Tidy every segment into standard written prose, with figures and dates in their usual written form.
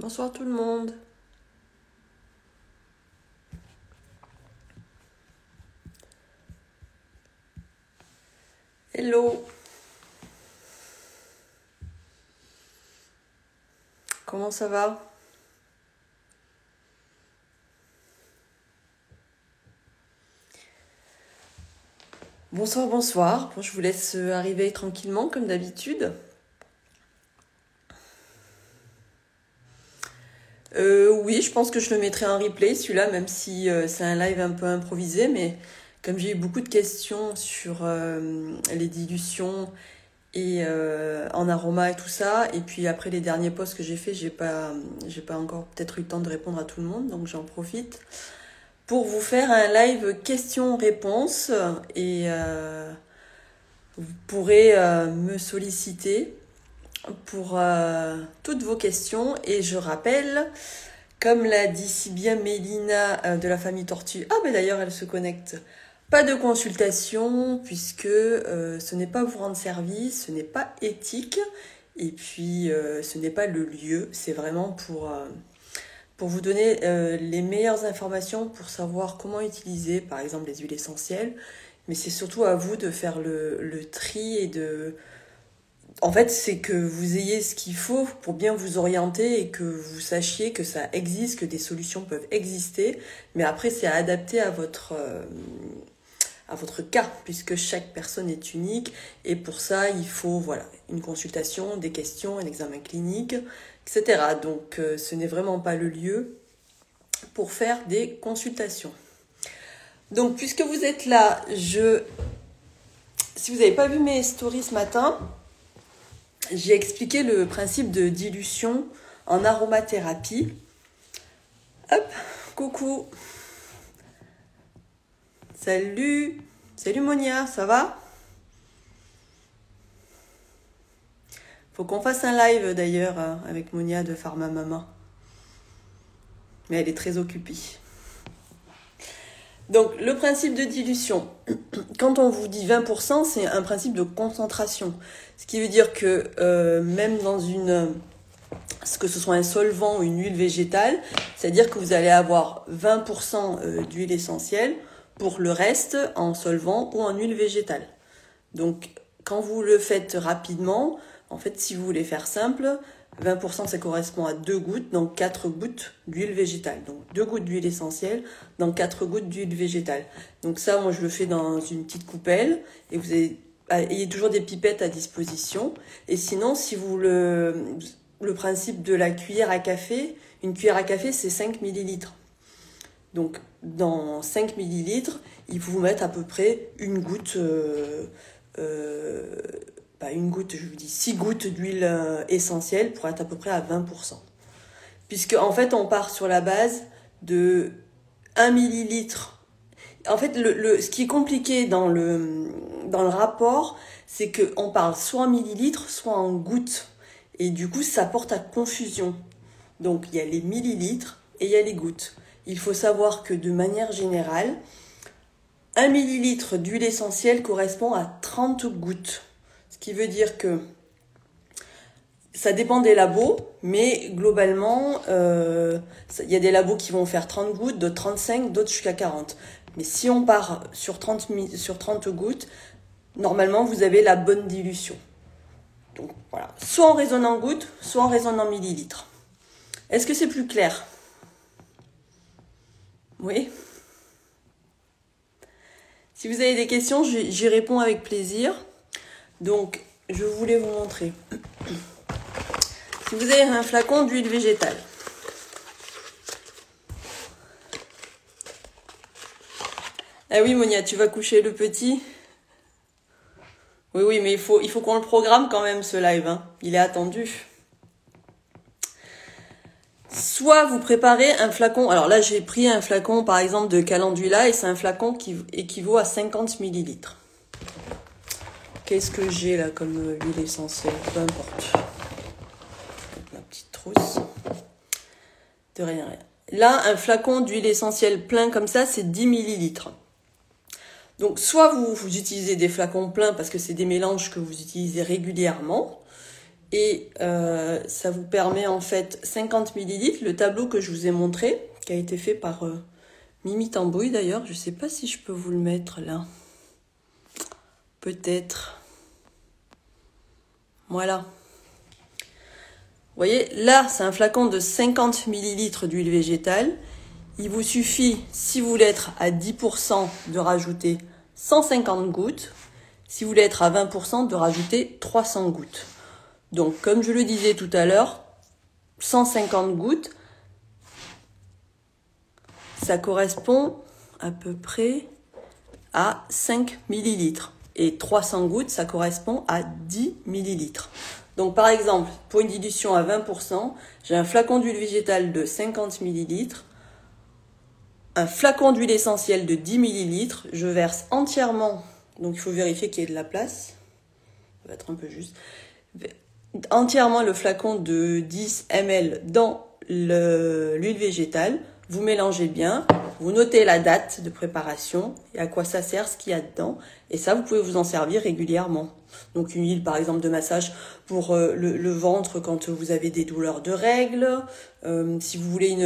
Bonsoir tout le monde. Hello. Comment ça va? Bonsoir, bonsoir. Bon, je vous laisse arriver tranquillement comme d'habitude. Oui, je pense que je le mettrai en replay, celui-là, même si c'est un live un peu improvisé, mais comme j'ai eu beaucoup de questions sur les dilutions et en aroma et tout ça, et puis après les derniers posts que j'ai fait, j'ai pas encore peut-être eu le temps de répondre à tout le monde, donc j'en profite pour vous faire un live questions-réponses et vous pourrez me solliciter pour toutes vos questions. Et je rappelle, comme l'a dit si bien Mélina de la famille Tortue, ah ben d'ailleurs elle se connecte, pas de consultation puisque ce n'est pas vous rendre service, ce n'est pas éthique et puis ce n'est pas le lieu, c'est vraiment pour vous donner les meilleures informations pour savoir comment utiliser par exemple les huiles essentielles, mais c'est surtout à vous de faire le tri et de... En fait, c'est que vous ayez ce qu'il faut pour bien vous orienter et que vous sachiez que ça existe, que des solutions peuvent exister, mais après c'est à adapter à votre cas, puisque chaque personne est unique, et pour ça il faut voilà, une consultation, des questions, un examen clinique, etc. Donc ce n'est vraiment pas le lieu pour faire des consultations. Donc puisque vous êtes là, si vous n'avez pas vu mes stories ce matin, j'ai expliqué le principe de dilution en aromathérapie. Hop, coucou. Salut. Salut Monia, ça va? Faut qu'on fasse un live d'ailleurs avec Monia de Pharma Mama. Mais elle est très occupée. Donc le principe de dilution, quand on vous dit 20%, c'est un principe de concentration. Ce qui veut dire que même dans que ce soit un solvant ou une huile végétale, c'est-à-dire que vous allez avoir 20% d'huile essentielle pour le reste en solvant ou en huile végétale. Donc quand vous le faites rapidement, en fait si vous voulez faire simple, 20% ça correspond à 2 gouttes, donc 4 gouttes d'huile végétale. Donc 2 gouttes d'huile essentielle, donc 4 gouttes d'huile végétale. Donc ça, moi je le fais dans une petite coupelle et vous ayez toujours des pipettes à disposition. Et sinon, si vous le principe de la cuillère à café, une cuillère à café c'est 5 millilitres. Donc dans 5 millilitres, il faut vous mettre à peu près une goutte... une goutte, je vous dis 6 gouttes d'huile essentielle pour être à peu près à 20%. Puisque en fait on part sur la base de 1 millilitre. En fait ce qui est compliqué dans le rapport, c'est qu'on parle soit en millilitres, soit en gouttes. Et du coup ça porte à confusion. Donc il y a les millilitres et il y a les gouttes. Il faut savoir que de manière générale, 1 millilitre d'huile essentielle correspond à 30 gouttes. Ce qui veut dire que ça dépend des labos, mais globalement, il y a des labos qui vont faire 30 gouttes, d'autres 35, d'autres jusqu'à 40. Mais si on part sur 30 gouttes, normalement, vous avez la bonne dilution. Donc voilà, soit on raisonne en gouttes, soit on raisonne en millilitres. Est-ce que c'est plus clair? Oui? Si vous avez des questions, j'y réponds avec plaisir. Donc, je voulais vous montrer. Si vous avez un flacon d'huile végétale. Ah oui, Monia, tu vas coucher le petit? Oui, mais il faut qu'on le programme quand même, ce live. Hein. Il est attendu. Soit vous préparez un flacon. Alors là, j'ai pris un flacon, par exemple, de calendula, et c'est un flacon qui équivaut à 50 millilitres. Qu'est-ce que j'ai là comme huile essentielle? Peu importe. Ma petite trousse. De rien. Là, un flacon d'huile essentielle plein comme ça, c'est 10 millilitres. Donc, soit vous utilisez des flacons pleins parce que c'est des mélanges que vous utilisez régulièrement. Et ça vous permet en fait 50 millilitres. Le tableau que je vous ai montré, qui a été fait par Mimi Tambouille d'ailleurs. Je ne sais pas si je peux vous le mettre là. Peut-être. Voilà. Vous voyez, là, c'est un flacon de 50 millilitres d'huile végétale. Il vous suffit, si vous voulez être à 10%, de rajouter 150 gouttes. Si vous voulez être à 20%, de rajouter 300 gouttes. Donc, comme je le disais tout à l'heure, 150 gouttes, ça correspond à peu près à 5 millilitres. Et 300 gouttes, ça correspond à 10 millilitres. Donc, par exemple, pour une dilution à 20%, j'ai un flacon d'huile végétale de 50 millilitres, un flacon d'huile essentielle de 10 millilitres. Je verse entièrement, donc il faut vérifier qu'il y ait de la place. Ça va être un peu juste. Entièrement le flacon de 10 ml dans l'huile végétale. Vous mélangez bien, vous notez la date de préparation et à quoi ça sert, ce qu'il y a dedans. Et ça, vous pouvez vous en servir régulièrement. Donc une huile par exemple de massage pour le ventre quand vous avez des douleurs de règles. Si vous voulez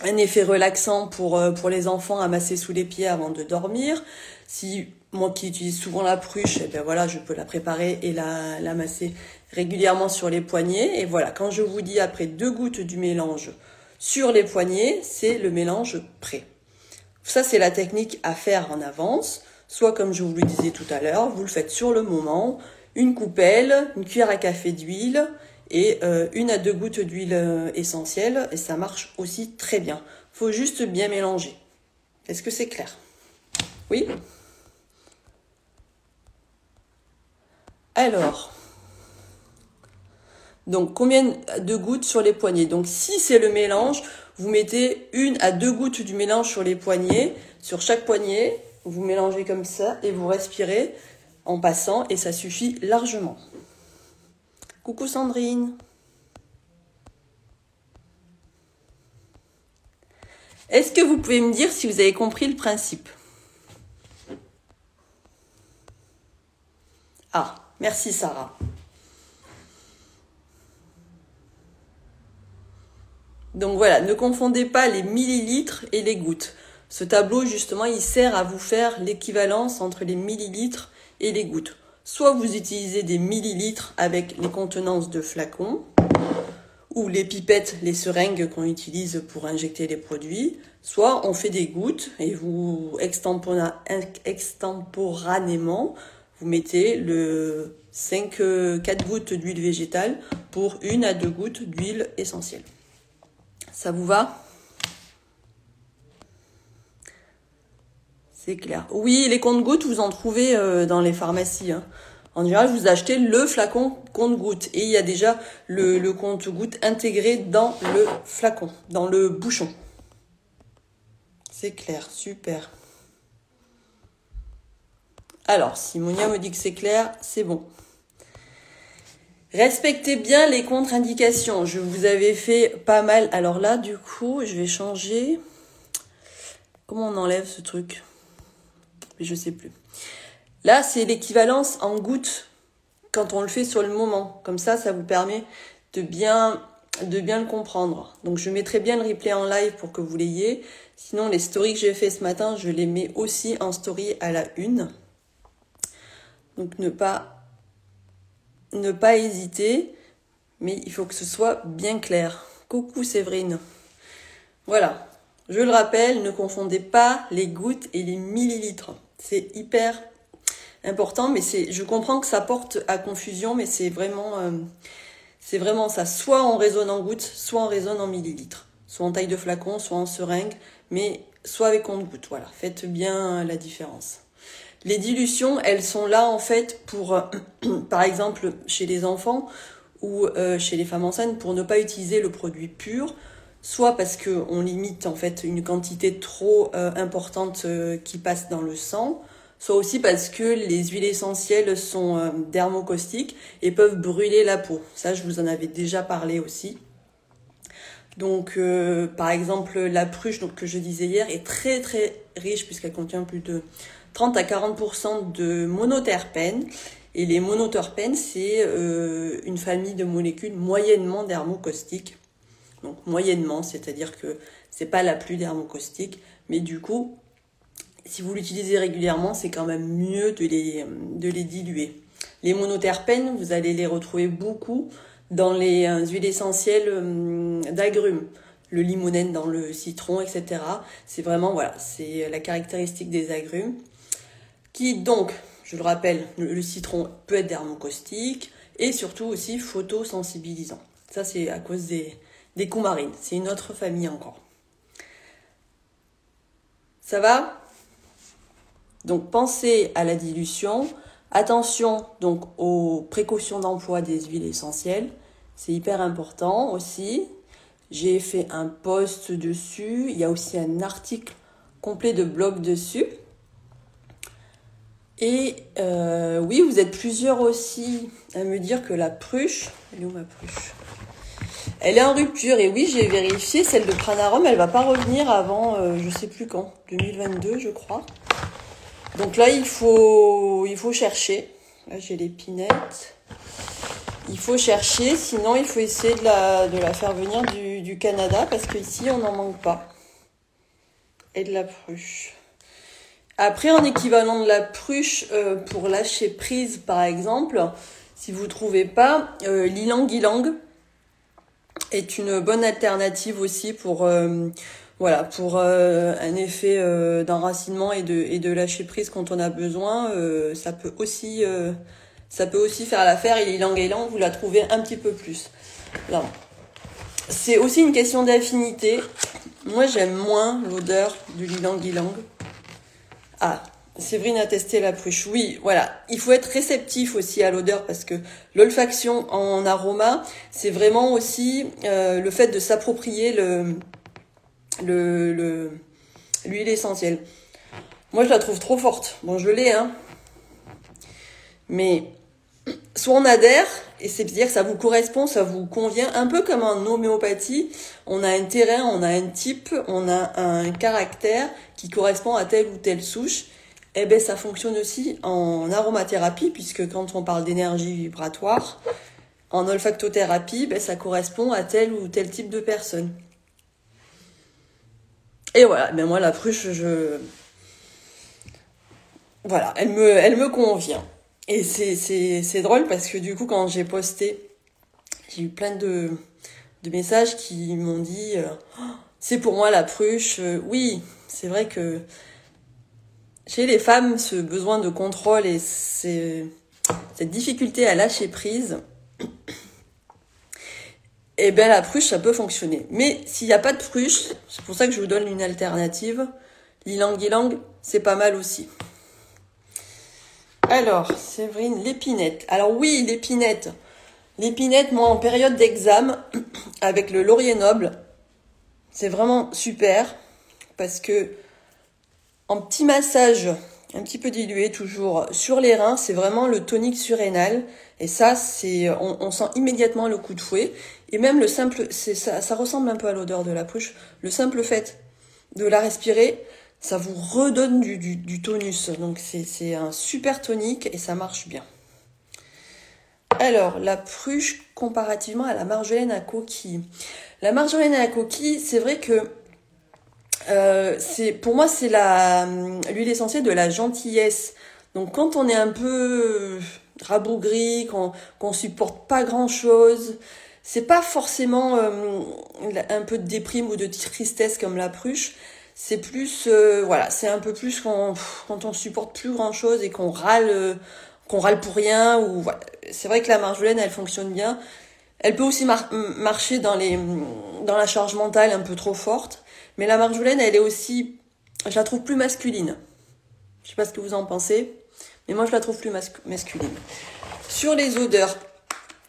un effet relaxant pour les enfants à masser sous les pieds avant de dormir. Si moi qui utilise souvent la pruche, eh bien voilà, je peux la préparer et la masser régulièrement sur les poignets. Et voilà, quand je vous dis après 2 gouttes du mélange sur les poignets, c'est le mélange prêt. Ça, c'est la technique à faire en avance. Soit comme je vous le disais tout à l'heure, vous le faites sur le moment, une coupelle, une cuillère à café d'huile et 1 à 2 gouttes d'huile essentielle. Et ça marche aussi très bien. Faut juste bien mélanger. Est-ce que c'est clair? Oui? Alors, donc combien de gouttes sur les poignets? Donc si c'est le mélange, vous mettez 1 à 2 gouttes du mélange sur les poignets. Sur chaque poignet, vous mélangez comme ça et vous respirez en passant et ça suffit largement. Coucou Sandrine. Est-ce que vous pouvez me dire si vous avez compris le principe? Ah, merci Sarah. Donc voilà, ne confondez pas les millilitres et les gouttes. Ce tableau, justement, il sert à vous faire l'équivalence entre les millilitres et les gouttes. Soit vous utilisez des millilitres avec les contenances de flacons, ou les pipettes, les seringues qu'on utilise pour injecter les produits, soit on fait des gouttes et vous extemporanément, vous mettez 4 gouttes d'huile végétale pour 1 à 2 gouttes d'huile essentielle. Ça vous va? C'est clair. Oui, les comptes-gouttes, vous en trouvez dans les pharmacies. Hein. En général, vous achetez le flacon compte-gouttes. Et il y a déjà le compte-gouttes intégré dans le flacon, dans le bouchon. C'est clair, super. Alors, Simonia me dit que c'est clair, c'est bon. Respectez bien les contre-indications. Je vous avais fait pas mal. Alors là, du coup, je vais changer. Comment on enlève ce truc? Je sais plus. Là, c'est l'équivalence en gouttes quand on le fait sur le moment. Comme ça, ça vous permet de bien le comprendre. Donc, je mettrai bien le replay en live pour que vous l'ayez. Sinon, les stories que j'ai fait ce matin, je les mets aussi en story à la une. Donc, ne pas hésiter, mais il faut que ce soit bien clair. Coucou Séverine. Voilà, je le rappelle, ne confondez pas les gouttes et les millilitres. C'est hyper important, mais je comprends que ça porte à confusion, mais c'est vraiment ça. Soit on raisonne en gouttes, soit on raisonne en millilitres. Soit en taille de flacon, soit en seringue, mais soit avec compte-gouttes. Voilà, faites bien la différence. Les dilutions, elles sont là en fait pour, par exemple, chez les enfants ou chez les femmes enceintes, pour ne pas utiliser le produit pur, soit parce qu'on limite en fait une quantité trop importante qui passe dans le sang, soit aussi parce que les huiles essentielles sont dermocaustiques et peuvent brûler la peau. Ça, je vous en avais déjà parlé aussi. Donc, par exemple, la pruche que je disais hier est très très riche puisqu'elle contient plus de 30 à 40% de monoterpènes Et les monoterpènes, c'est une famille de molécules moyennement dermocaustiques. Donc moyennement, c'est-à-dire que c'est pas la plus dermocaustique, mais du coup, si vous l'utilisez régulièrement, c'est quand même mieux de les diluer. Les monoterpènes, vous allez les retrouver beaucoup dans les huiles essentielles d'agrumes. Le limonène dans le citron, etc. C'est vraiment, voilà, c'est la caractéristique des agrumes. Qui donc, je le rappelle, le citron peut être dermocaustique et surtout aussi photosensibilisant. Ça, c'est à cause des coumarines. C'est une autre famille encore. Ça va? Donc, pensez à la dilution. Attention donc aux précautions d'emploi des huiles essentielles. C'est hyper important aussi. J'ai fait un post dessus. Il y a aussi un article complet de blog dessus. Et oui, vous êtes plusieurs aussi à me dire que la pruche... Elle est où ma pruche? Elle est en rupture. Et oui, j'ai vérifié. Celle de Pranarum, elle va pas revenir avant, je sais plus quand. 2022, je crois. Donc là, il faut chercher. Là, j'ai l'épinette. Il faut chercher, sinon il faut essayer de la faire venir du Canada, parce qu'ici, on n'en manque pas. Et de la pruche. Après, en équivalent de la pruche, pour lâcher prise, par exemple, si vous ne trouvez pas, l'ylang-ylang est une bonne alternative aussi pour un effet d'enracinement et de lâcher prise quand on a besoin. Ça peut aussi faire l'affaire. Et l'ylang-ylang, vous la trouvez un petit peu plus. Là. C'est aussi une question d'affinité. Moi, j'aime moins l'odeur du ylang-ylang. Ah, Séverine a testé la pruche. Oui, voilà. Il faut être réceptif aussi à l'odeur, parce que l'olfaction en aroma, c'est vraiment aussi le fait de s'approprier l'huile essentielle. Moi, je la trouve trop forte. Bon, je l'ai, hein. Mais soit on adhère, et c'est-à-dire que ça vous correspond, ça vous convient, un peu comme en homéopathie. On a un terrain, on a un type, on a un caractère qui correspond à telle ou telle souche. Eh ben, ça fonctionne aussi en aromathérapie, puisque quand on parle d'énergie vibratoire, en olfactothérapie, ben, ça correspond à tel ou tel type de personne. Et voilà, ben moi, la pruche, voilà, elle me convient. Et c'est drôle parce que du coup, quand j'ai posté, j'ai eu plein de messages qui m'ont dit c'est pour moi la pruche. Oui, c'est vrai que chez les femmes, ce besoin de contrôle et cette difficulté à lâcher prise, eh ben la pruche, ça peut fonctionner. Mais s'il n'y a pas de pruche, c'est pour ça que je vous donne une alternative. L'ylang-ylang, c'est pas mal aussi. Alors, Séverine, l'épinette. Alors oui, l'épinette. L'épinette, moi, en période d'examen, avec le laurier noble, c'est vraiment super, parce que en petit massage, un petit peu dilué toujours, sur les reins, c'est vraiment le tonique surrénal. Et ça, on sent immédiatement le coup de fouet. Et même le simple, ça ressemble un peu à l'odeur de la pruche. Le simple fait de la respirer, ça vous redonne du tonus. Donc c'est un super tonique et ça marche bien. Alors, la pruche comparativement à la marjolaine à coquille. La marjolaine à coquille, c'est vrai que pour moi, c'est l'huile essentielle de la gentillesse. Donc quand on est un peu rabougri, qu'on supporte pas grand-chose, c'est pas forcément un peu de déprime ou de tristesse comme la pruche. C'est plus, c'est un peu plus quand on supporte plus grand-chose et qu'on râle pour rien. Ou voilà. C'est vrai que la marjolaine, elle fonctionne bien. Elle peut aussi marcher dans la charge mentale un peu trop forte. Mais la marjolaine, elle est aussi, je la trouve plus masculine. Je sais pas ce que vous en pensez, mais moi je la trouve plus masculine. Sur les odeurs,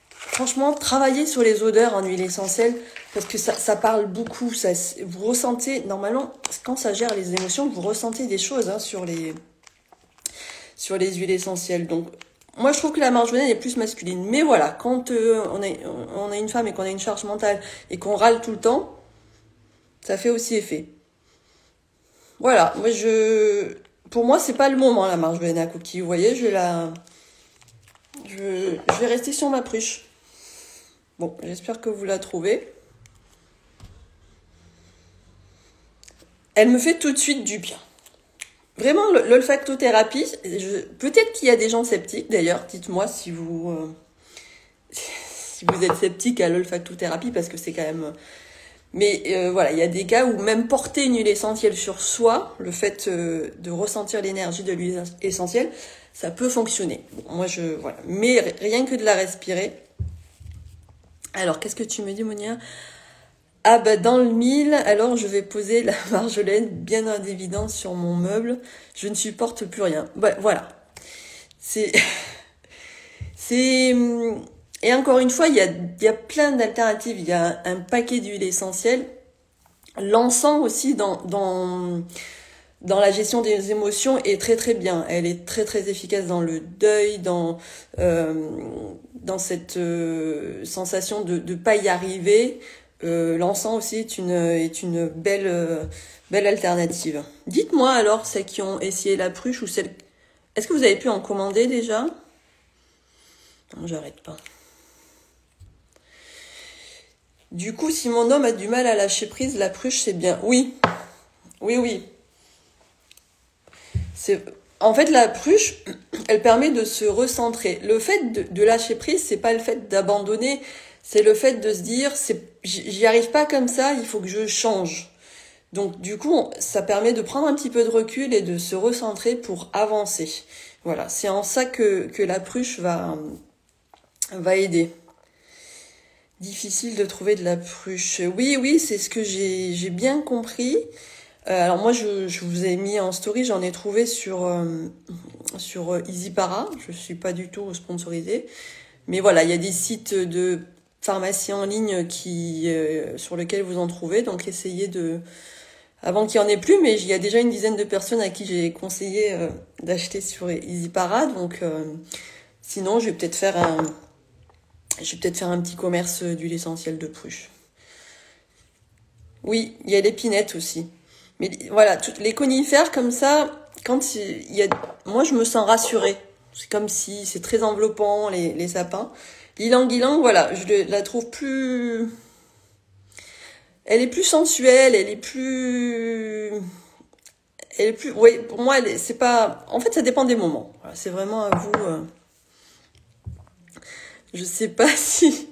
franchement, travaillez sur les odeurs en huile essentielle, parce que ça parle beaucoup. Vous ressentez, normalement, quand ça gère les émotions, vous ressentez des choses sur les huiles essentielles. Donc, moi je trouve que la marjolaine est plus masculine. Mais voilà, quand on a une femme et qu'on a une charge mentale et qu'on râle tout le temps, ça fait aussi effet. Voilà, pour moi, c'est pas le moment, la marjolaine à coquille. Vous voyez, Je vais rester sur ma pruche. Bon, j'espère que vous la trouvez. Elle me fait tout de suite du bien. Vraiment, l'olfactothérapie, peut-être qu'il y a des gens sceptiques, d'ailleurs, dites-moi si si vous êtes sceptique à l'olfactothérapie, parce que c'est quand même... Mais voilà, il y a des cas où même porter une huile essentielle sur soi, le fait de ressentir l'énergie de l'huile essentielle, ça peut fonctionner. Bon, moi, voilà. Mais rien que de la respirer. Alors, qu'est-ce que tu me dis, Monia? Ah bah dans le mille, alors je vais poser la marjolaine bien en évidence sur mon meuble. Je ne supporte plus rien. Ouais, voilà. C'est... c'est... Et encore une fois, il y a plein d'alternatives. Il y a un paquet d'huiles essentielles. L'encens aussi dans la gestion des émotions est très très bien. Elle est très très efficace dans le deuil, dans cette sensation de pas y arriver. L'encens aussi est une belle alternative. Dites-moi alors, celles qui ont essayé la pruche ou celles... Est-ce que vous avez pu en commander déjà? Non, j'arrête pas. Du coup, si mon homme a du mal à lâcher prise, la pruche, c'est bien. Oui, oui. En fait, la pruche, elle permet de se recentrer. Le fait de lâcher prise, c'est pas le fait d'abandonner, c'est le fait de se dire, j'y arrive pas comme ça, il faut que je change. Donc, du coup, ça permet de prendre un petit peu de recul et de se recentrer pour avancer. Voilà, c'est en ça que la pruche va aider. Difficile de trouver de la pruche. Oui, c'est ce que j'ai bien compris. Alors moi, je vous ai mis en story, j'en ai trouvé sur EasyPara. Je suis pas du tout sponsorisée. Mais voilà, il y a des sites de pharmacie en ligne sur lesquels vous en trouvez. Donc essayez avant qu'il n'y en ait plus, mais il y a déjà une dizaine de personnes à qui j'ai conseillé d'acheter sur EasyPara. Donc sinon, je vais peut-être faire un petit commerce d'huile essentielle de pruche. Oui, il y a l'épinette aussi. Mais voilà, toutes les conifères comme ça, quand il y a... Moi, je me sens rassurée. C'est comme si c'est très enveloppant, les sapins. L'ylang-ylang, voilà, la trouve plus... Elle est plus sensuelle, elle est plus... Oui, pour moi, c'est pas... En fait, ça dépend des moments. Voilà, c'est vraiment à vous... Je sais pas si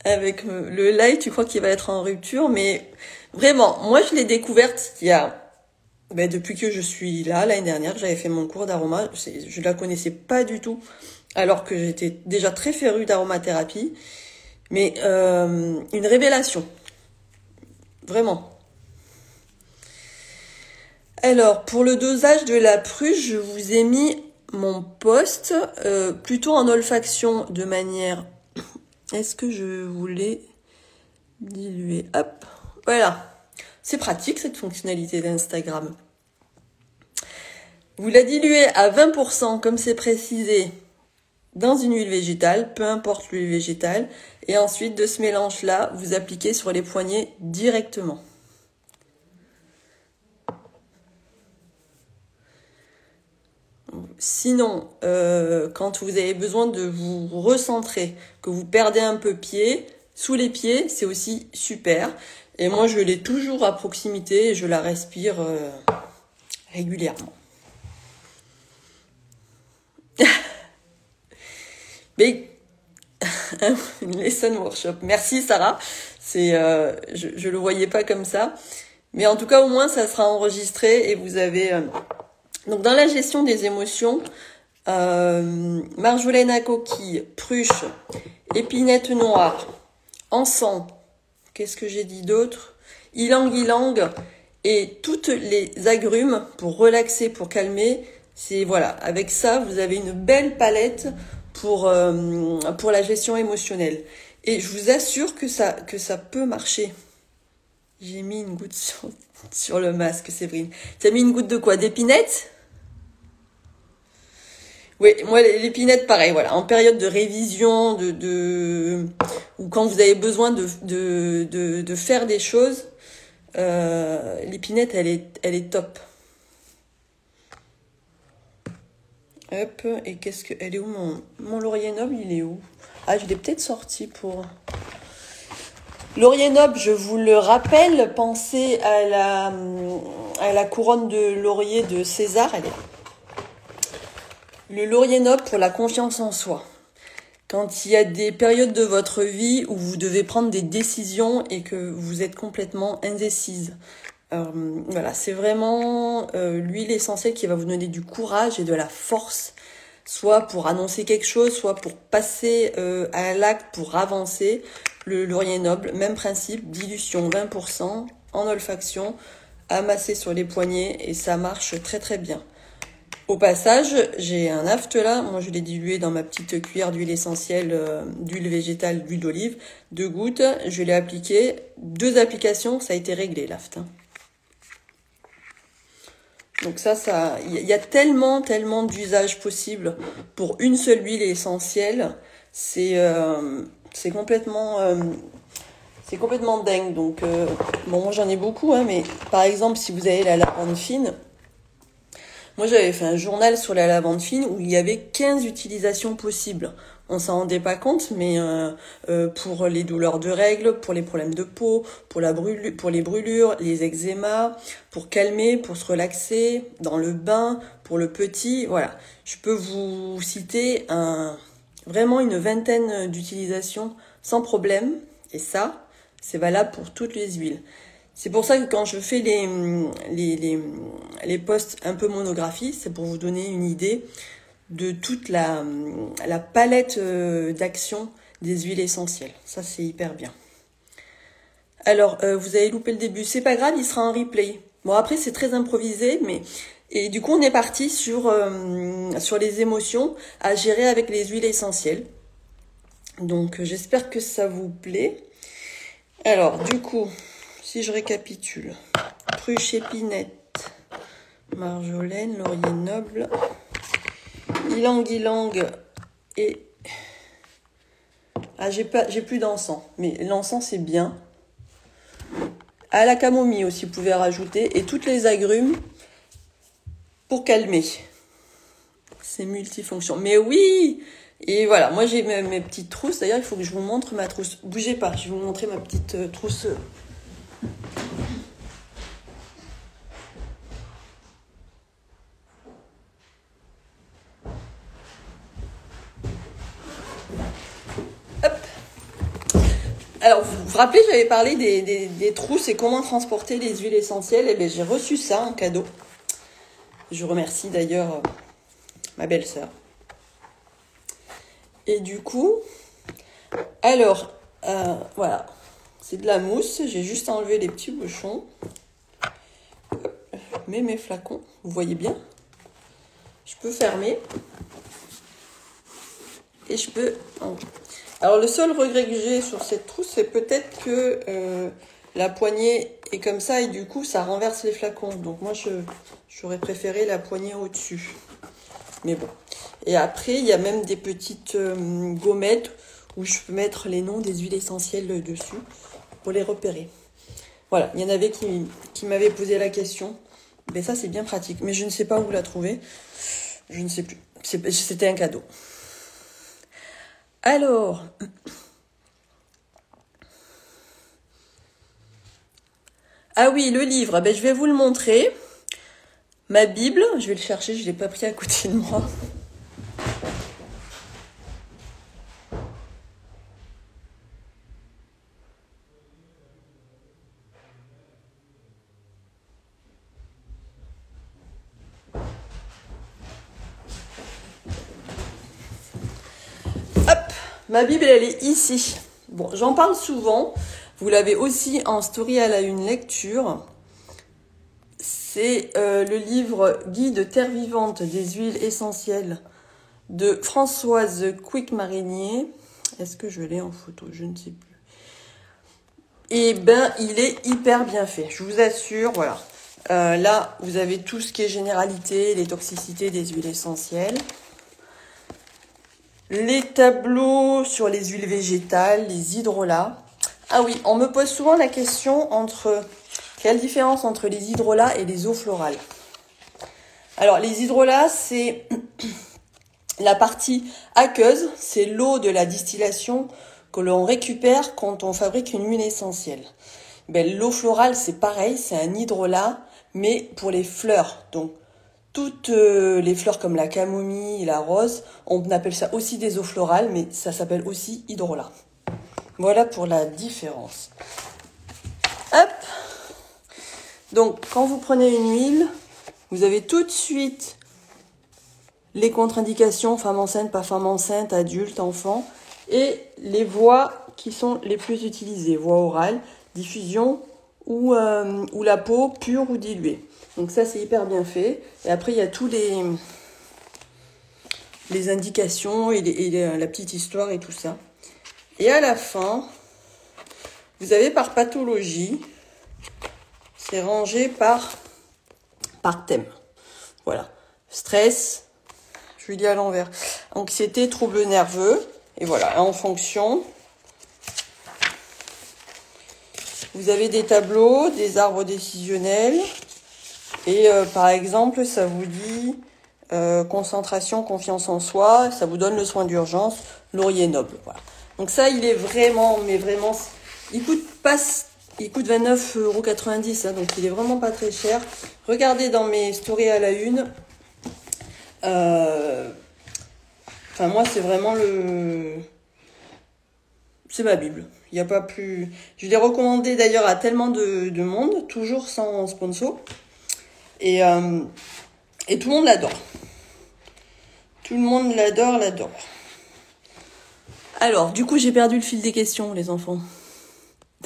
avec le live, tu crois qu'il va être en rupture, mais vraiment, moi je l'ai découverte il y a depuis que je suis là, l'année dernière, j'avais fait mon cours d'aroma, je la connaissais pas du tout, alors que j'étais déjà très férue d'aromathérapie, mais une révélation, vraiment. Alors, pour le dosage de la pruche, je vous ai mis mon post plutôt en olfaction de manière... Est-ce que je voulais diluer? Hop, voilà. C'est pratique cette fonctionnalité d'Instagram. Vous la diluez à 20% comme c'est précisé dans une huile végétale, peu importe l'huile végétale. Et ensuite, de ce mélange-là, vous appliquez sur les poignets directement. Sinon, quand vous avez besoin de vous recentrer, que vous perdez un peu pied, sous les pieds, c'est aussi super. Et moi, je l'ai toujours à proximité et je la respire régulièrement. Mais une lesson workshop. Merci Sarah. Je le voyais pas comme ça. Mais en tout cas, au moins, ça sera enregistré et vous avez... Donc, dans la gestion des émotions, marjolaine à coquille, pruche, épinette noire, encens, qu'est-ce que j'ai dit d'autre? Ylang-ylang et toutes les agrumes pour relaxer, pour calmer. C'est voilà, avec ça, vous avez une belle palette pour la gestion émotionnelle. Et je vous assure que ça peut marcher. J'ai mis une goutte sur le masque, Séverine. Tu as mis une goutte de quoi? D'épinette? Oui, moi l'épinette pareil, voilà, en période de révision, ou quand vous avez besoin de faire des choses, l'épinette elle est top. Hop, et qu'est-ce que... Elle est où mon laurier noble, il est où? Ah, je l'ai peut-être sorti pour... Laurier noble, je vous le rappelle, pensez à la couronne de laurier de César. Elle est... Le laurier noble pour la confiance en soi. Quand il y a des périodes de votre vie où vous devez prendre des décisions et que vous êtes complètement indécise. Voilà, c'est vraiment l'huile essentielle qui va vous donner du courage et de la force, soit pour annoncer quelque chose, soit pour passer à l'acte, pour avancer. Le laurier noble, même principe, dilution 20% en olfaction, amassé sur les poignets et ça marche très très bien. Au passage, j'ai un aft là, moi je l'ai dilué dans ma petite cuillère d'huile essentielle, d'huile végétale, d'huile d'olive, 2 gouttes, je l'ai appliqué, 2 applications, ça a été réglé l'aft. Donc ça, il y a tellement d'usages possibles pour une seule huile essentielle, c'est complètement dingue. Donc bon, moi j'en ai beaucoup, hein, mais par exemple si vous avez la lavande fine. Moi, j'avais fait un journal sur la lavande fine où il y avait 15 utilisations possibles. On s'en rendait pas compte, mais pour les douleurs de règles, pour les problèmes de peau, pour les brûlures, les eczémas, pour calmer, pour se relaxer, dans le bain, pour le petit, voilà. Je peux vous citer vraiment une vingtaine d'utilisations sans problème. Et ça, c'est valable pour toutes les huiles. C'est pour ça que quand je fais les posts un peu monographie, c'est pour vous donner une idée de toute la palette d'action des huiles essentielles. Ça, c'est hyper bien. Alors, vous avez loupé le début. C'est pas grave, il sera en replay. Bon, après, c'est très improvisé, mais... Et du coup, on est parti sur les émotions à gérer avec les huiles essentielles. Donc, j'espère que ça vous plaît. Alors, du coup... Si je récapitule, cruche épinette, marjolaine, laurier noble, ylang-ylang et... Ah, j'ai plus d'encens, mais l'encens c'est bien. À la camomille aussi, vous pouvez rajouter. Et toutes les agrumes pour calmer. C'est multifonction. Mais oui! Et voilà, moi j'ai mes petites trousses. D'ailleurs, il faut que je vous montre ma trousse. Bougez pas, je vais vous montrer ma petite trousse. Alors, vous vous rappelez, j'avais parlé des trousses et comment transporter les huiles essentielles. Eh bien, j'ai reçu ça en cadeau. Je remercie d'ailleurs ma belle-sœur. Et du coup, alors, voilà. C'est de la mousse. J'ai juste enlevé les petits bouchons. Je mets mes flacons. Vous voyez bien. Je peux fermer. Et je peux... Alors, le seul regret que j'ai sur cette trousse, c'est peut-être que la poignée est comme ça et du coup, ça renverse les flacons. Donc, moi, j'aurais préféré la poignée au-dessus. Mais bon. Et après, il y a même des petites gommettes où je peux mettre les noms des huiles essentielles dessus pour les repérer. Voilà, il y en avait qui m'avaient posé la question. Mais ça, c'est bien pratique. Mais je ne sais pas où la trouver. Je ne sais plus. C'était un cadeau. Alors, ah oui, le livre, ben, je vais vous le montrer. Ma Bible, je vais le chercher, je ne l'ai pas pris à côté de moi. Hop, ma Bible, elle est ici. Bon, j'en parle souvent. Vous l'avez aussi en story à la une lecture. C'est le livre Guide terre vivante des huiles essentielles de Françoise Quick-Marinier. Est-ce que je l'ai en photo? Je ne sais plus. Et ben, il est hyper bien fait. Je vous assure, voilà. Là, vous avez tout ce qui est généralité, les toxicités des huiles essentielles. Les tableaux sur les huiles végétales, les hydrolats. Ah oui, on me pose souvent la question quelle différence entre les hydrolats et les eaux florales. Alors, les hydrolats, c'est La partie aqueuse, c'est l'eau de la distillation que l'on récupère quand on fabrique une huile essentielle. L'eau florale, c'est pareil, c'est un hydrolat, mais pour les fleurs. Donc, toutes les fleurs comme la camomille, la rose, on appelle ça aussi des eaux florales, mais ça s'appelle aussi hydrolat. Voilà pour la différence. Hop. Donc, quand vous prenez une huile, vous avez tout de suite les contre-indications, femme enceinte, pas femme enceinte, adulte, enfant, et les voies qui sont les plus utilisées, voie orale, diffusion ou la peau pure ou diluée. Donc ça, c'est hyper bien fait. Et après, il y a tous les indications et la petite histoire et tout ça. Et à la fin, vous avez par pathologie, c'est rangé par thème. Voilà. Stress, je lui dis à l'envers. Anxiété, troubles nerveux. Et voilà, en fonction. Vous avez des tableaux, des arbres décisionnels. Et par exemple, ça vous dit concentration, confiance en soi. Ça vous donne le soin d'urgence, laurier noble. Voilà. Donc ça, il est vraiment, mais vraiment, il coûte 29,90 €, hein, donc il est vraiment pas très cher. Regardez dans mes stories à la une. Moi, c'est vraiment c'est ma Bible. Il n'y a pas plus. Je l'ai recommandé d'ailleurs à tellement de monde, toujours sans sponsor. Et tout le monde l'adore. Tout le monde l'adore. Alors, du coup, j'ai perdu le fil des questions, les enfants.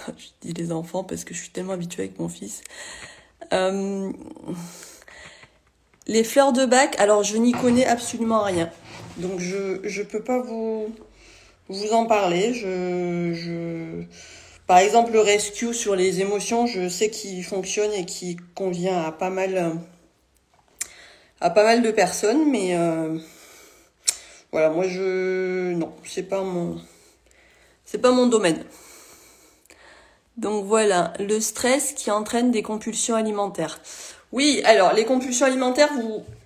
Je dis les enfants parce que je suis tellement habituée avec mon fils. Les fleurs de bac, alors je n'y connais absolument rien. Donc je peux pas vous en parler. Par exemple, le rescue sur les émotions, je sais qu'il fonctionne et qu'il convient à pas mal de personnes, mais voilà, moi non, c'est pas mon domaine. Donc voilà, le stress qui entraîne des compulsions alimentaires. Oui, alors les compulsions alimentaires,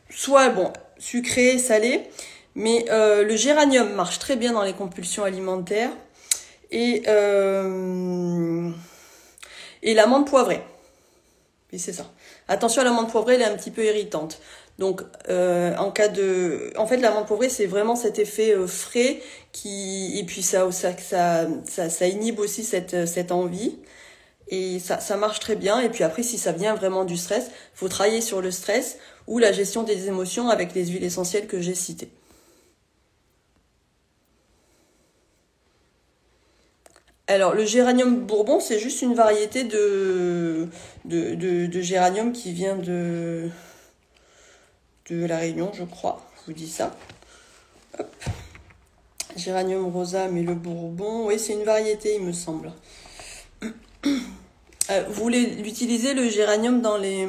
soit sucré, salé, mais le géranium marche très bien dans les compulsions alimentaires et l'amande poivrée. Oui, c'est ça. Attention, l'amande poivrée, elle est un petit peu irritante. Donc, en fait, l'amande poivrée, c'est vraiment cet effet frais et puis ça inhibe aussi cette envie. Et ça marche très bien. Et puis après, si ça vient vraiment du stress, faut travailler sur le stress ou la gestion des émotions avec les huiles essentielles que j'ai citées. Alors, le géranium bourbon, c'est juste une variété de géranium qui vient de La Réunion, je crois. Je vous dis ça. Hop. Géranium rosa, mais le bourbon, oui, c'est une variété, il me semble. Vous voulez l'utiliser, le géranium, dans les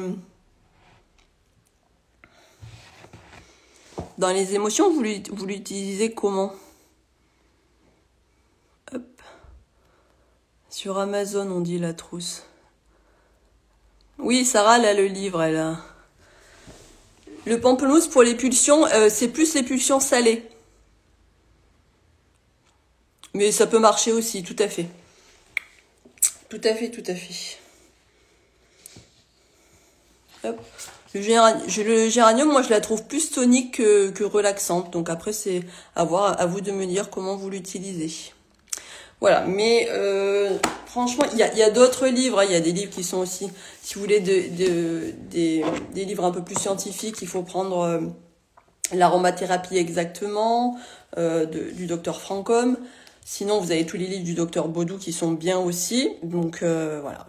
émotions, vous l'utilisez comment? Hop. Sur Amazon, on dit la trousse. Oui, Sarah, elle a le livre, elle a. Le pamplemousse pour les pulsions, c'est plus les pulsions salées. Mais ça peut marcher aussi, tout à fait. Tout à fait. Hop. Le géranium, moi, je la trouve plus tonique que relaxante. Donc après, c'est à vous de me dire comment vous l'utilisez. Voilà, mais franchement, il y a d'autres livres. Il y a des livres qui sont aussi, si vous voulez, des livres un peu plus scientifiques. Il faut prendre l'aromathérapie exactement, du docteur Francom. Sinon, vous avez tous les livres du docteur Baudou qui sont bien aussi. Donc voilà,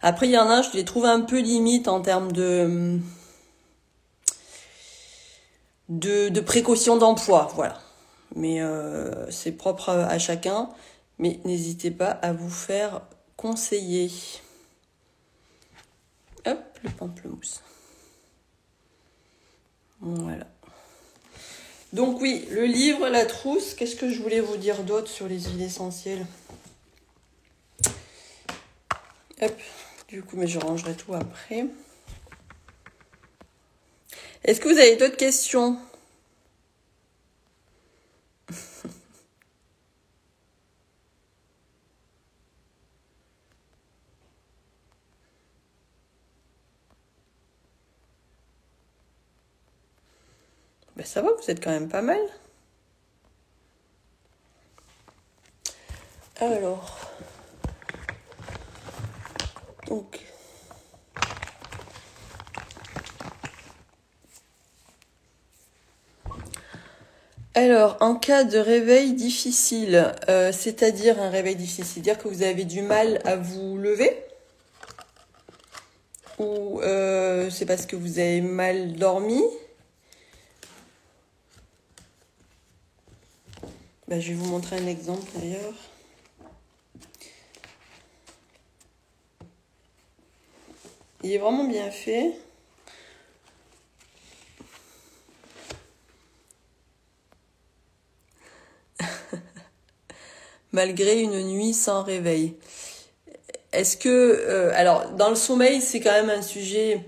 Après, il y en a, je les trouve un peu limite en termes de précaution d'emploi, voilà. Mais c'est propre à chacun. Mais n'hésitez pas à vous faire conseiller. Hop, le pamplemousse. Voilà. Donc oui, le livre, la trousse. Qu'est-ce que je voulais vous dire d'autre sur les huiles essentielles? Hop, du coup, mais je rangerai tout après. Est-ce que vous avez d'autres questions? Ben, ça va, vous êtes quand même pas mal. Alors, donc, en cas de réveil difficile, c'est-à-dire un réveil difficile, c'est-à-dire que vous avez du mal à vous lever, ou c'est parce que vous avez mal dormi. Ben, je vais vous montrer un exemple d'ailleurs. Il est vraiment bien fait. Malgré une nuit sans réveil. Est-ce que... alors, dans le sommeil, c'est quand même un sujet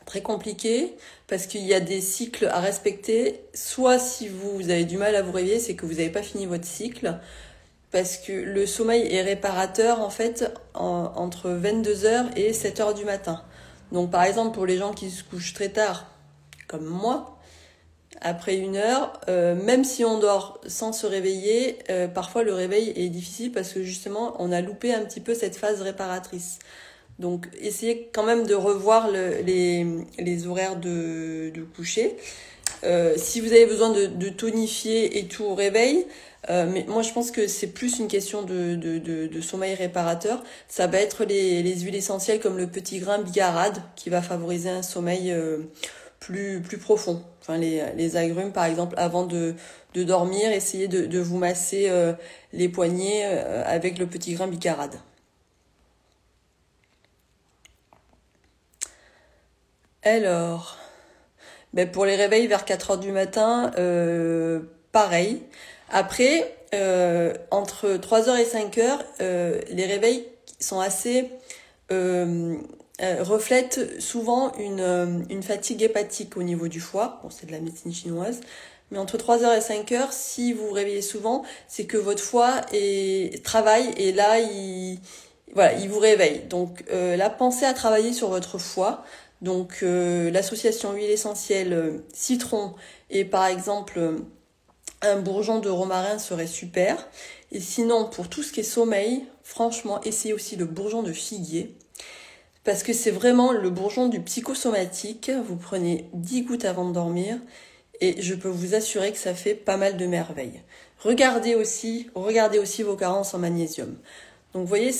très compliqué parce qu'il y a des cycles à respecter. Soit si vous avez du mal à vous réveiller, c'est que vous n'avez pas fini votre cycle. Parce que le sommeil est réparateur, en fait, entre 22h et 7h du matin. Donc, par exemple, pour les gens qui se couchent très tard, comme moi, après 1 heure, même si on dort sans se réveiller, parfois le réveil est difficile parce que justement on a loupé un petit peu cette phase réparatrice. Donc essayez quand même de revoir les horaires de coucher. Si vous avez besoin de tonifier et tout au réveil, mais moi je pense que c'est plus une question de sommeil réparateur. Ça va être les huiles essentielles comme le petit grain bigarade qui va favoriser un sommeil plus profond. Enfin, les agrumes, par exemple, avant de dormir, essayez de vous masser les poignets avec le petit grain bicarade. Alors, ben pour les réveils vers 4h du matin, pareil. Après, entre 3h et 5h, les réveils sont assez... reflète souvent une fatigue hépatique au niveau du foie. Bon, c'est de la médecine chinoise. Mais entre 3h et 5h, si vous vous réveillez souvent, c'est que votre foie travaille et là, il vous réveille. Donc là, pensez à travailler sur votre foie. Donc l'association huile essentielle citron et par exemple un bourgeon de romarin serait super. Et sinon, pour tout ce qui est sommeil, franchement, essayez aussi le bourgeon de figuier. Parce que c'est vraiment le bourgeon du psychosomatique. Vous prenez 10 gouttes avant de dormir et je peux vous assurer que ça fait pas mal de merveilles. Regardez aussi vos carences en magnésium. Donc vous voyez,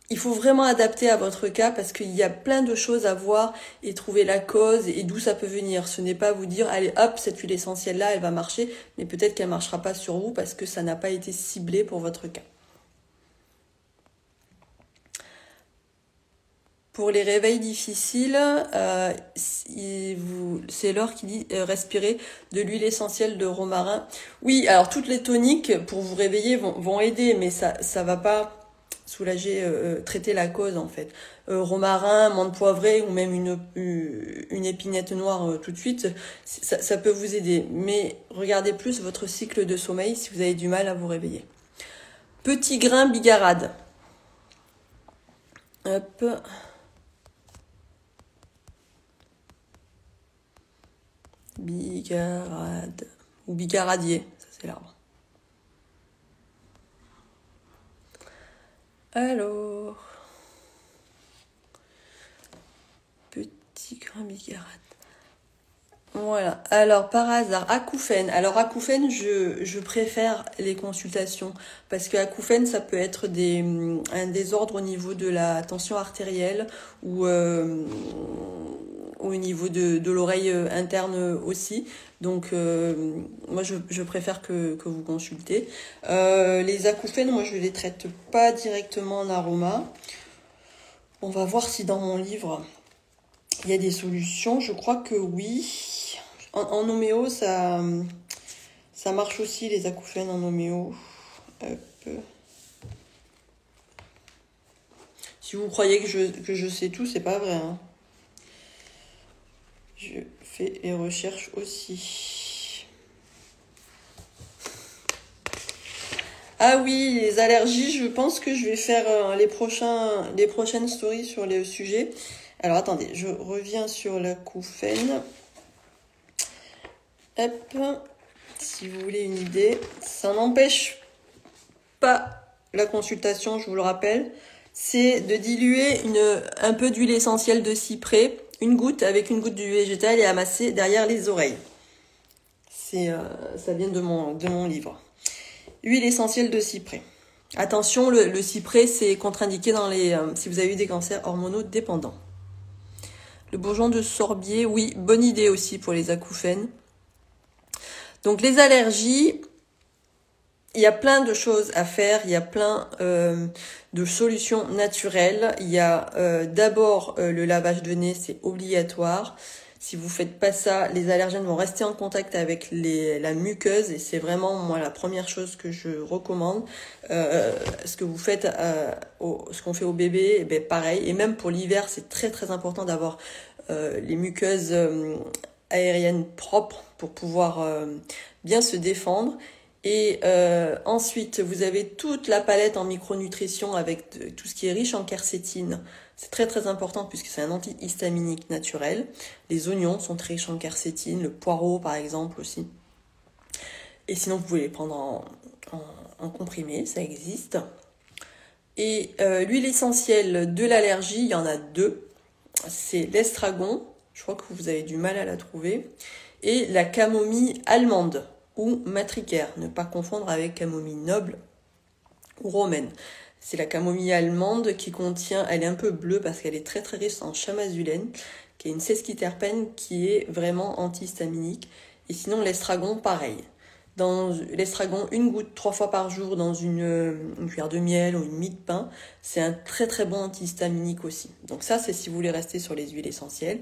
il faut vraiment adapter à votre cas parce qu'il y a plein de choses à voir et trouver la cause et d'où ça peut venir. Ce n'est pas vous dire, allez hop, cette huile essentielle là, elle va marcher, mais peut-être qu'elle ne marchera pas sur vous parce que ça n'a pas été ciblé pour votre cas. Pour les réveils difficiles, c'est Laure qui dit respirer de l'huile essentielle de romarin. Oui, alors toutes les toniques pour vous réveiller vont aider, mais ça va pas soulager, traiter la cause en fait. Romarin, menthe poivrée ou même une épinette noire tout de suite, ça peut vous aider. Mais regardez plus votre cycle de sommeil si vous avez du mal à vous réveiller. Petit grain bigarade. Hop. Bigarade. Ou bigaradier, ça c'est l'arbre. Alors. Petit grain bigarade. Voilà. Alors, par hasard, acouphène. Alors, acouphène, je préfère les consultations parce que acouphène, ça peut être un désordre au niveau de la tension artérielle ou au niveau de l'oreille interne aussi. Donc, moi, je préfère que vous consultez. Les acouphènes, moi, je les traite pas directement en aroma. On va voir si dans mon livre, il y a des solutions. Je crois que oui. En homéo, ça marche aussi, les acouphènes en homéo. Hop. Si vous croyez que je sais tout, c'est pas vrai. Hein. Je fais les recherches aussi. Ah oui, les allergies, je pense que je vais faire les prochaines stories sur le sujet. Alors attendez, je reviens sur l'acouphène. Hop, si vous voulez une idée, ça n'empêche pas la consultation, je vous le rappelle. C'est de diluer un peu d'huile essentielle de cyprès, une goutte avec une goutte d'huile végétale et amasser derrière les oreilles. Ça vient de mon livre. Huile essentielle de cyprès. Attention, le cyprès, c'est contre-indiqué si vous avez eu des cancers hormonaux dépendants. Le bourgeon de sorbier, oui, bonne idée aussi pour les acouphènes. Donc les allergies, il y a plein de choses à faire, il y a plein de solutions naturelles. Il y a d'abord le lavage de nez, c'est obligatoire. Si vous faites pas ça, les allergènes vont rester en contact avec la muqueuse et c'est vraiment moi la première chose que je recommande. Ce que vous faites, ce qu'on fait au bébé, eh ben pareil. Et même pour l'hiver, c'est très très important d'avoir les muqueuses aériennes propres pour pouvoir bien se défendre. Et ensuite, vous avez toute la palette en micronutrition avec tout ce qui est riche en quercétine. C'est très très important puisque c'est un antihistaminique naturel. Les oignons sont très riches en quercétine, le poireau par exemple aussi. Et sinon, vous pouvez les prendre en comprimé, ça existe. Et l'huile essentielle de l'allergie, il y en a deux. C'est l'estragon, je crois que vous avez du mal à la trouver, et la camomille allemande ou matricaire, ne pas confondre avec camomille noble ou romaine. C'est la camomille allemande qui contient, elle est un peu bleue parce qu'elle est très très riche en chamazulène, qui est une sesquiterpène qui est vraiment antihistaminique. Et sinon l'estragon, pareil. Dans l'estragon, une goutte 3 fois par jour dans une cuillère de miel ou une mie de pain, c'est un très très bon antihistaminique aussi. Donc ça, c'est si vous voulez rester sur les huiles essentielles.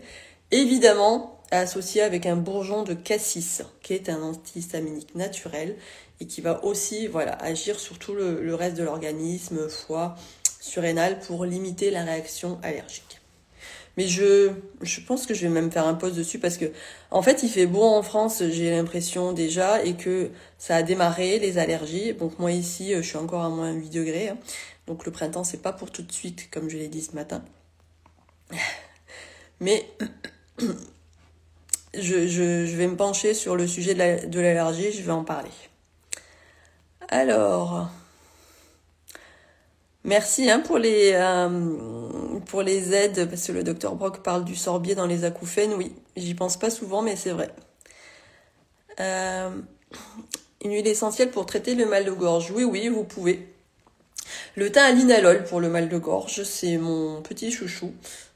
Évidemment, associé avec un bourgeon de cassis, qui est un antihistaminique naturel et qui va aussi agir sur tout le reste de l'organisme, foie, surrénal, pour limiter la réaction allergique. Mais je pense que je vais même faire un post dessus parce que, en fait, il fait beau en France, j'ai l'impression déjà, et que ça a démarré, les allergies. Donc moi ici, je suis encore à moins 8 degrés. Donc le printemps, c'est pas pour tout de suite, comme je l'ai dit ce matin. Mais je vais me pencher sur le sujet de l'allergie, je vais en parler. Alors, merci pour les aides, parce que le docteur Brock parle du sorbier dans les acouphènes. Oui, j'y pense pas souvent, mais c'est vrai. Une huile essentielle pour traiter le mal de gorge. Oui, vous pouvez. Le thym à linalol pour le mal de gorge, c'est mon petit chouchou.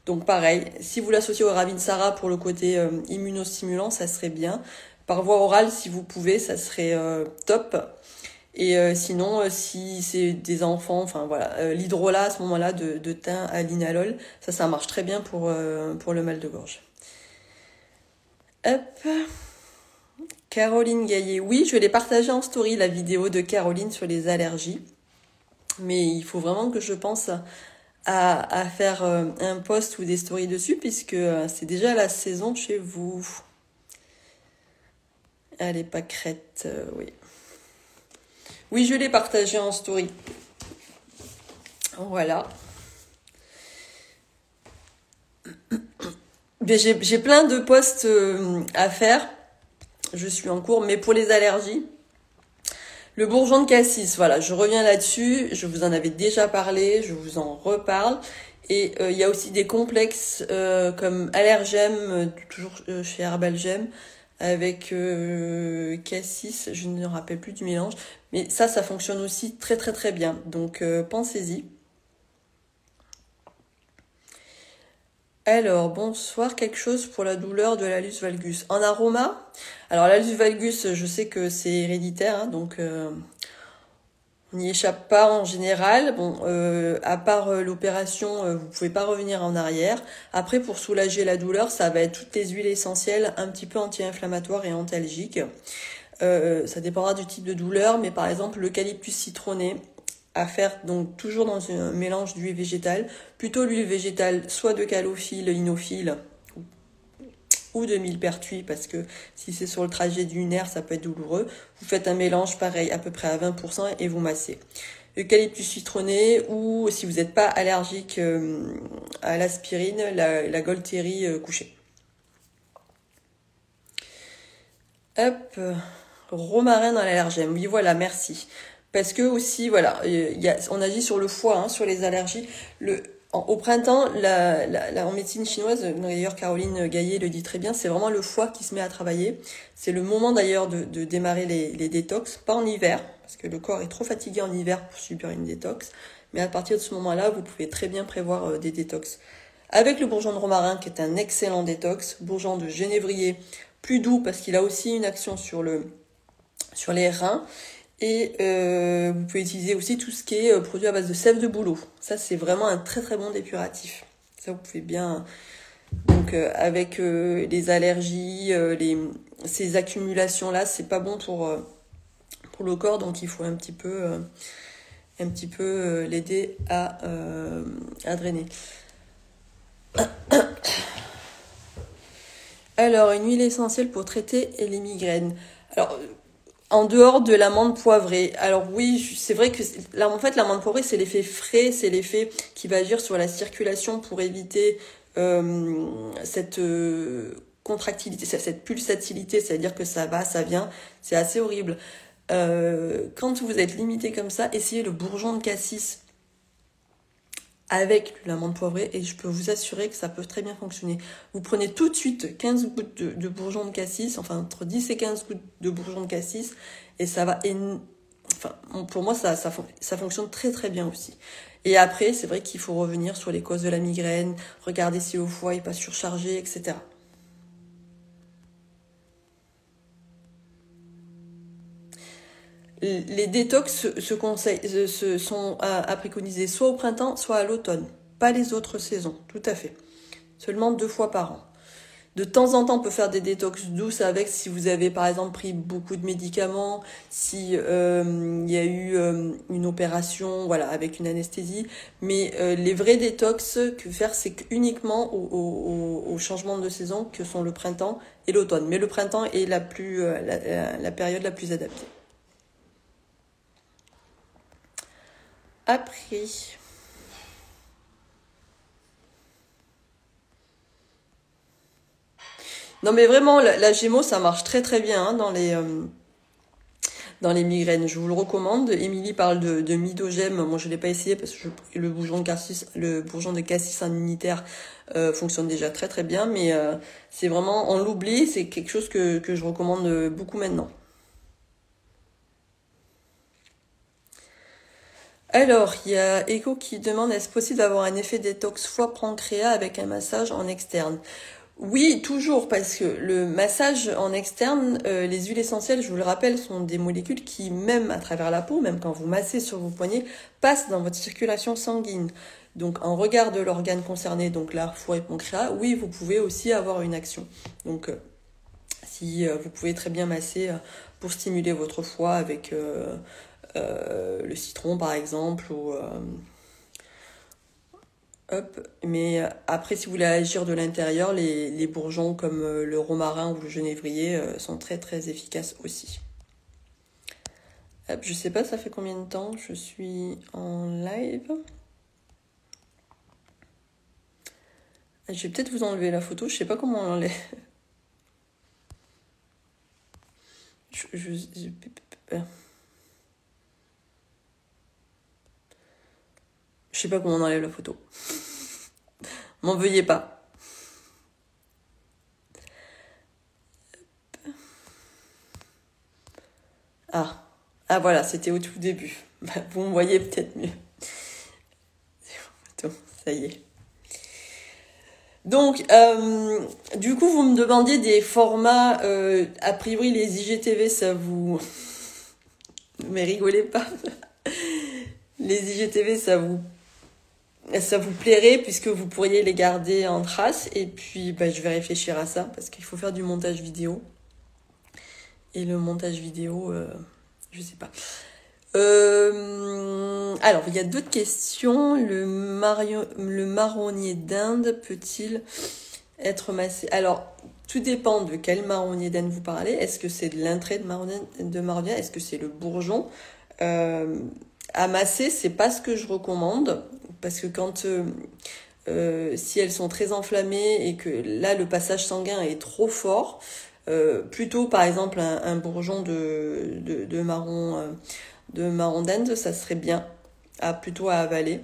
Donc pareil, si vous l'associez au Ravinsara pour le côté immunostimulant, ça serait bien. Par voie orale, si vous pouvez, ça serait top. Et sinon, si c'est des enfants, l'hydrolat à ce moment-là de thym à linalol, ça marche très bien pour le mal de gorge. Hop. Caroline Gaillet. Oui, je l'ai partagé en story, la vidéo de Caroline sur les allergies. Mais il faut vraiment que je pense à faire un post ou des stories dessus, puisque c'est déjà la saison chez vous. Allez, pâquerette, oui. Oui, je l'ai partagé en story. Voilà. J'ai plein de posts à faire. Je suis en cours, mais pour les allergies, le bourgeon de cassis, voilà, je reviens là-dessus. Je vous en avais déjà parlé, je vous en reparle. Et il y a aussi des complexes comme Allergem, toujours chez Herbalgem, avec cassis, je ne me rappelle plus du mélange. Mais ça fonctionne aussi très très très bien. Donc pensez-y. Alors, bonsoir, quelque chose pour la douleur de l'allus valgus. En aroma, alors l'allus valgus, je sais que c'est héréditaire, donc on n'y échappe pas en général. Bon, à part l'opération, vous pouvez pas revenir en arrière. Après, pour soulager la douleur, ça va être toutes les huiles essentielles, un petit peu anti-inflammatoires et antalgiques. Ça dépendra du type de douleur, mais par exemple l'eucalyptus citronné, à faire donc toujours dans un mélange d'huile végétale, plutôt l'huile végétale soit de calophylle, inophile ou de millepertuis, parce que si c'est sur le trajet du nerf, ça peut être douloureux. Vous faites un mélange pareil à peu près à 20% et vous massez. Eucalyptus citronné, ou si vous n'êtes pas allergique à l'aspirine, la Golteri couchée. Hop, romarin dans l'allergène. Oui, voilà, merci. Parce que aussi, voilà, on agit sur le foie, hein, sur les allergies. Au printemps, en médecine chinoise, d'ailleurs Caroline Gaillet le dit très bien, c'est vraiment le foie qui se met à travailler. C'est le moment d'ailleurs de démarrer les détox, pas en hiver, parce que le corps est trop fatigué en hiver pour subir une détox. Mais à partir de ce moment-là, vous pouvez très bien prévoir des détox. Avec le bourgeon de romarin, qui est un excellent détox, bourgeon de genévrier, plus doux parce qu'il a aussi une action sur les reins. Et vous pouvez utiliser aussi tout ce qui est produit à base de sève de bouleau. Ça, c'est vraiment un très très bon dépuratif. Ça, vous pouvez bien... Donc, avec les allergies, ces accumulations-là, c'est pas bon pour le corps. Donc, il faut un petit peu l'aider à drainer. Alors, une huile essentielle pour traiter les migraines. Alors, en dehors de l'amande poivrée. Alors oui, c'est vrai que en fait l'amande poivrée c'est l'effet frais, c'est l'effet qui va agir sur la circulation pour éviter cette contractilité, cette pulsatilité, c'est-à-dire que ça va, ça vient, c'est assez horrible. Quand vous êtes limité comme ça, essayez le bourgeon de cassis avec l'amande poivrée et je peux vous assurer que ça peut très bien fonctionner. Vous prenez tout de suite 15 gouttes de bourgeon de cassis, enfin entre 10 et 15 gouttes de bourgeon de cassis et ça va... Enfin, pour moi, ça fonctionne très très bien aussi. Et après, c'est vrai qu'il faut revenir sur les causes de la migraine, regarder si le foie n'est pas surchargé, etc. Les détox sont à préconiser soit au printemps, soit à l'automne. Pas les autres saisons, tout à fait. Seulement 2 fois par an. De temps en temps, on peut faire des détox douces avec si vous avez par exemple pris beaucoup de médicaments, si y a eu une opération, voilà, avec une anesthésie. Mais les vrais détox que faire, c'est uniquement au changement de saison que sont le printemps et l'automne. Mais le printemps est la période la plus adaptée. Après, non mais vraiment, la Gémeaux, ça marche très très bien hein, dans les migraines. Je vous le recommande. Émilie parle de Midogem. Moi, je l'ai pas essayé parce que le bourgeon de cassis immunitaire fonctionne déjà très très bien. Mais c'est vraiment, on l'oublie, c'est quelque chose que je recommande beaucoup maintenant. Alors, il y a Echo qui demande est-ce possible d'avoir un effet détox foie-pancréas avec un massage en externe? Oui, toujours, parce que le massage en externe, les huiles essentielles, je vous le rappelle, sont des molécules qui, même à travers la peau, même quand vous massez sur vos poignets, passent dans votre circulation sanguine. Donc, en regard de l'organe concerné, donc là, foie et pancréas, oui, vous pouvez aussi avoir une action. Donc, si vous pouvez très bien masser pour stimuler votre foie avec le citron, par exemple, ou... Hop. Mais après, si vous voulez agir de l'intérieur, les bourgeons comme le romarin ou le genévrier sont très très efficaces aussi. Hop, je sais pas, ça fait combien de temps je suis en live. Je vais peut-être vous enlever la photo, je sais pas comment on l'enlève. Je sais pas comment on enlève la photo. M'en veuillez pas. Ah voilà, c'était au tout début. Vous me voyez peut-être mieux. Ça y est. Donc, du coup, vous me demandiez des formats, a priori les IGTV, ça vous... Mais rigolez pas. Les IGTV, ça vous plairait puisque vous pourriez les garder en trace. Et puis, je vais réfléchir à ça parce qu'il faut faire du montage vidéo. Et le montage vidéo, je sais pas. Alors, il y a d'autres questions. Le marronnier d'Inde peut-il être massé? Alors, tout dépend de quel marronnier d'Inde vous parlez. Est-ce que c'est de l'intrait de marronnier? Est-ce que c'est le bourgeon? À masser, c'est pas ce que je recommande parce que quand si elles sont très enflammées et que là le passage sanguin est trop fort, Plutôt par exemple un bourgeon de marron d'Inde, ça serait bien plutôt à avaler.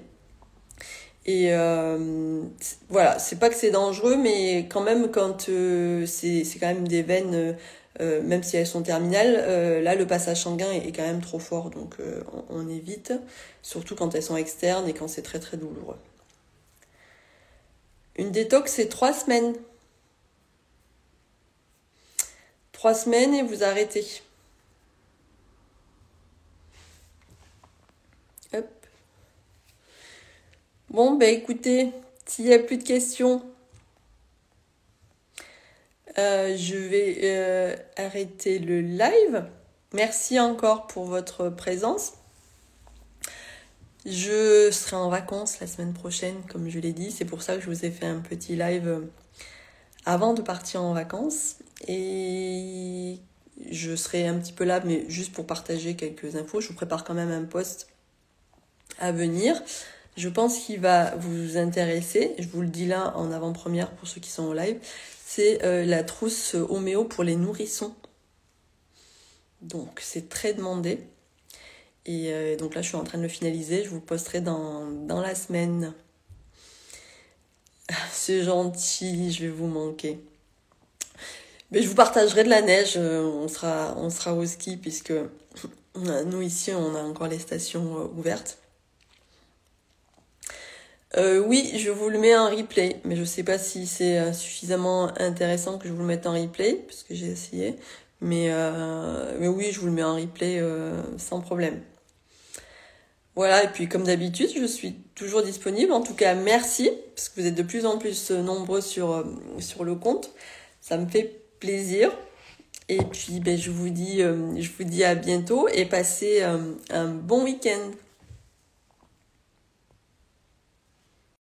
Et voilà, c'est pas que c'est dangereux, mais quand même quand c'est quand même des veines, même si elles sont terminales, là le passage sanguin est quand même trop fort, donc on évite, surtout quand elles sont externes et quand c'est très très douloureux. Une détox, c'est 3 semaines. 3 semaines et vous arrêtez. Hop. Bon, ben écoutez, s'il n'y a plus de questions, je vais arrêter le live. Merci encore pour votre présence. Je serai en vacances la semaine prochaine, comme je l'ai dit. C'est pour ça que je vous ai fait un petit live avant de partir en vacances. Et je serai un petit peu là, mais juste pour partager quelques infos. Je vous prépare quand même un post à venir. Je pense qu'il va vous intéresser. Je vous le dis là en avant-première pour ceux qui sont au live. C'est la trousse homéo pour les nourrissons. Donc c'est très demandé. Et donc là je suis en train de le finaliser. Je vous posterai dans la semaine. C'est gentil, je vais vous manquer. Mais je vous partagerai de la neige. On sera au ski puisque nous ici on a encore les stations ouvertes. Oui, je vous le mets en replay, mais je sais pas si c'est suffisamment intéressant que je vous le mette en replay, parce que j'ai essayé. Mais oui, je vous le mets en replay sans problème. Voilà, et puis comme d'habitude, je suis toujours disponible. En tout cas, merci, parce que vous êtes de plus en plus nombreux sur le compte. Ça me fait plaisir. Et puis, je vous dis à bientôt et passez un bon week-end.